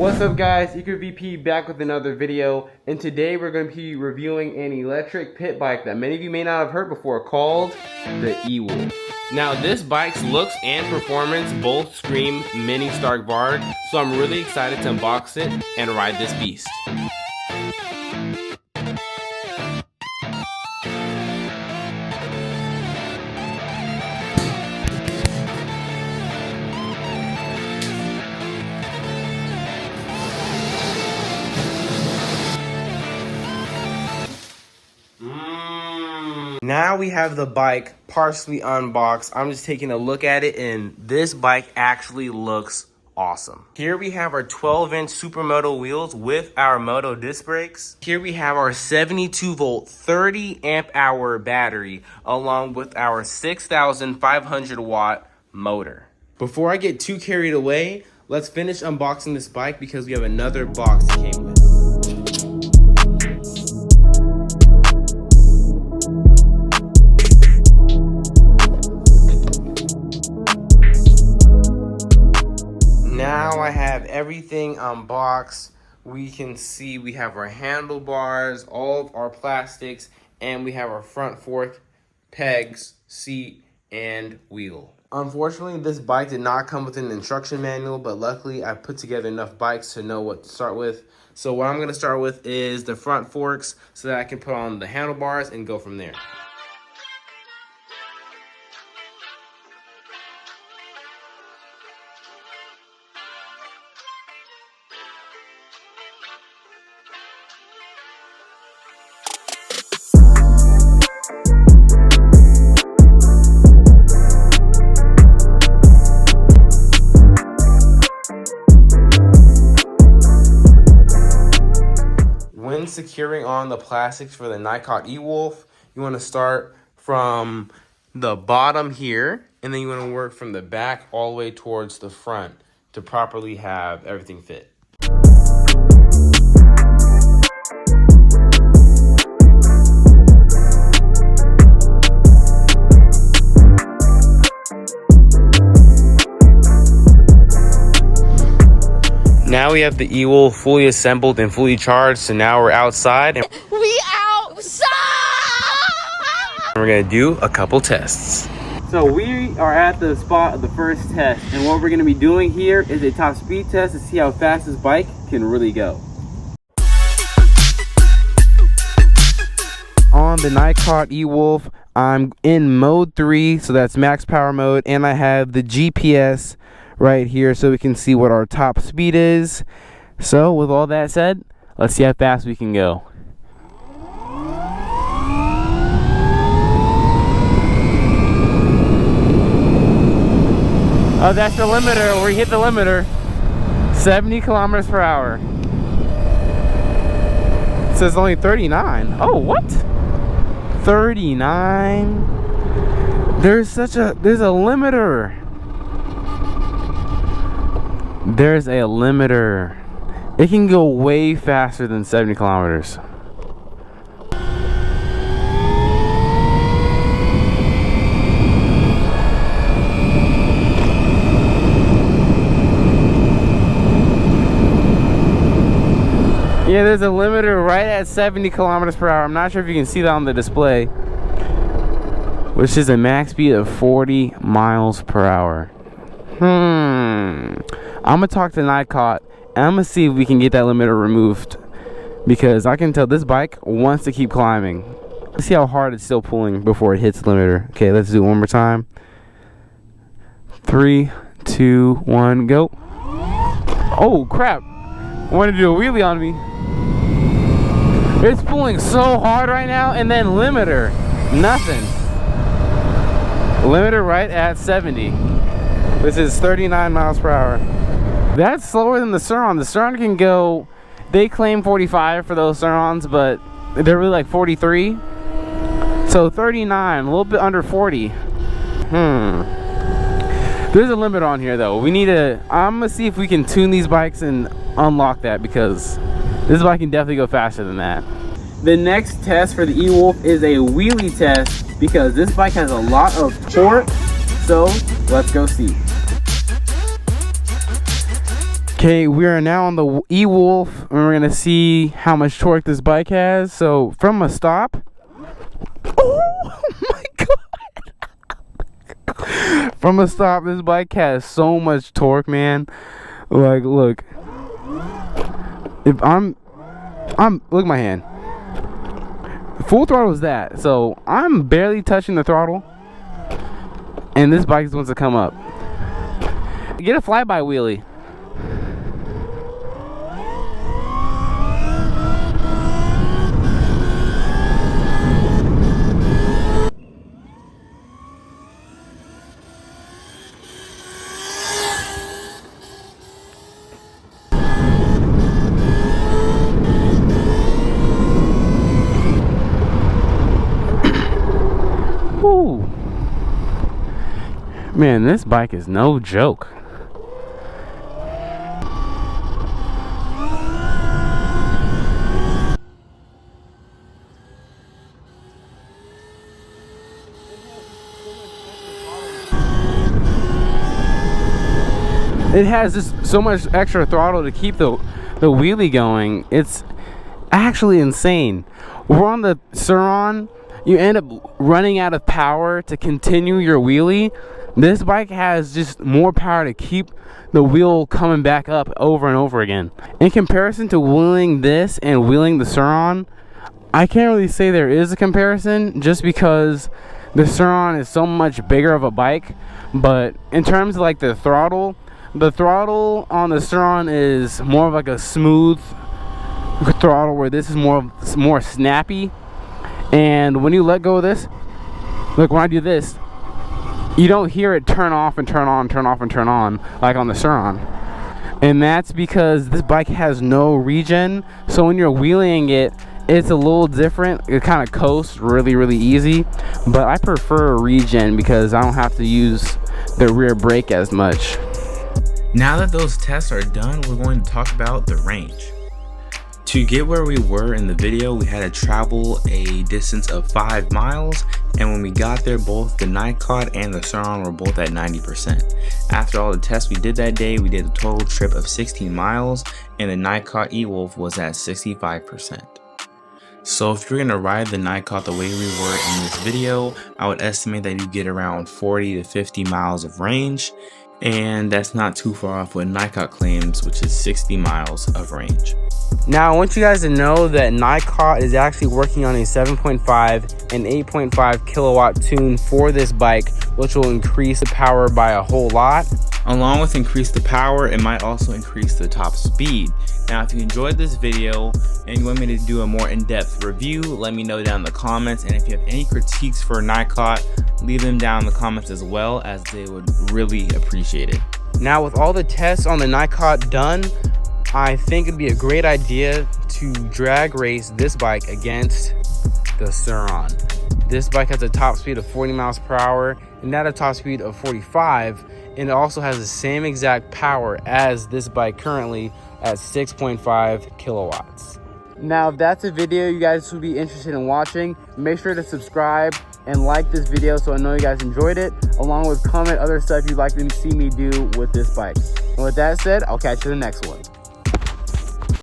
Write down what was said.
What's up guys, VP back with another video, and today we're going to be reviewing an electric pit bike that many of you may not have heard before called the Ewolf. Now this bike's looks and performance both scream mini Stark Varg, so I'm really excited to unbox it and ride this beast. Now we have the bike partially unboxed. I'm just taking a look at it, and this bike actually looks awesome. Here we have our 12-inch supermoto wheels with our moto disc brakes. Here we have our 72 volt 30 amp hour battery along with our 6,500 watt motor. Before I get too carried away, let's finish unboxing this bike because we have another box it came with. Now I have everything unboxed. We can see we have our handlebars, all of our plastics, and we have our front fork, pegs, seat, and wheel. Unfortunately, this bike did not come with an instruction manual, but luckily I put together enough bikes to know what to start with. So what I'm going to start with is the front forks so that I can put on the handlebars and go from there. When securing on the plastics for the Nikon Ewolf, you want to start from the bottom here, and then you want to work from the back all the way towards the front to properly have everything fit. Now we have the Ewolf fully assembled and fully charged, so now we're outside. We outside! We're gonna do a couple tests. So we are at the spot of the first test, and what we're gonna be doing here is a top speed test to see how fast this bike can really go. On the Nikon Ewolf, I'm in mode 3, so that's max power mode, and I have the GPS right here so we can see what our top speed is. So with all that said, let's see how fast we can go. Oh, that's the limiter. We hit the limiter. 70 kilometers per hour. It says only 39. Oh, what? 39. There's a limiter. There's a limiter. It can go way faster than 70 kilometers. Yeah, there's a limiter right at 70 kilometers per hour. I'm not sure if you can see that on the display, which is a max speed of 40 miles per hour. I'm gonna talk to Nikon and I'm gonna see if we can get that limiter removed, because I can tell this bike wants to keep climbing. Let's see how hard it's still pulling before it hits the limiter. Okay, let's do it one more time. 3, 2, 1, go. Oh crap, wanted to do a wheelie on me. It's pulling so hard right now, and then limiter, nothing. Limiter right at 70. This is 39 miles per hour. That's slower than the Sur-Ron. The Sur-Ron can go, they claim 45 for those Sur-Rons, but they're really like 43. So 39, a little bit under 40. There's a limit on here though. We need to, I'm gonna see if we can tune these bikes and unlock that, because this bike can definitely go faster than that. The next test for the Ewolf is a wheelie test, because this bike has a lot of torque. So let's go see. Okay, we are now on the Ewolf, and we're gonna see how much torque this bike has. So from a stop, oh my god! From a stop, this bike has so much torque, man. Like, look, if I'm look at my hand. Full throttle is that, so I'm barely touching the throttle, and this bike wants to come up. Get a flyby wheelie. Ooh. Man, this bike is no joke. It has just so much extra throttle to keep the wheelie going. It's actually insane. We're on the Sur-Ron. You end up running out of power to continue your wheelie. This bike has just more power to keep the wheel coming back up over and over again. In comparison to wheeling this and wheeling the Sur-Ron, I can't really say there is a comparison, just because the Sur-Ron is so much bigger of a bike. But in terms of like the throttle on the Sur-Ron is more of like a smooth throttle, where this is more snappy. And when you let go of this, look, when I do this, you don't hear it turn off and turn on, turn off and turn on like on the Sur-Ron. And that's because this bike has no regen, so when you're wheeling it, it's a little different. It kind of coasts really easy, but I prefer regen because I don't have to use the rear brake as much. Now that those tests are done, we're going to talk about the range. To get where we were in the video, we had to travel a distance of 5 miles, and when we got there, both the Nikon and the Sur-Ron were both at 90%. After all the tests we did that day, we did a total trip of 16 miles, and the Nikon Ewolf was at 65%. So if you're going to ride the Nikon the way we were in this video, I would estimate that you get around 40 to 50 miles of range, and that's not too far off what Nikon claims, which is 60 miles of range. Now I want you guys to know that Nikon is actually working on a 7.5 and 8.5 kilowatt tune for this bike, which will increase the power by a whole lot. Along with increase the power, it might also increase the top speed. Now if you enjoyed this video and you want me to do a more in-depth review, let me know down in the comments, and if you have any critiques for Nikon, leave them down in the comments as well, as they would really appreciate it. Now with all the tests on the Nikon done, I think it'd be a great idea to drag race this bike against the Sur-Ron. This bike has a top speed of 40 miles per hour and not a top speed of 45, and it also has the same exact power as this bike currently at 6.5 kilowatts. Now if that's a video you guys would be interested in watching, make sure to subscribe and like this video so I know you guys enjoyed it, along with comment other stuff you'd like to see me do with this bike. And with that said, I'll catch you in the next one.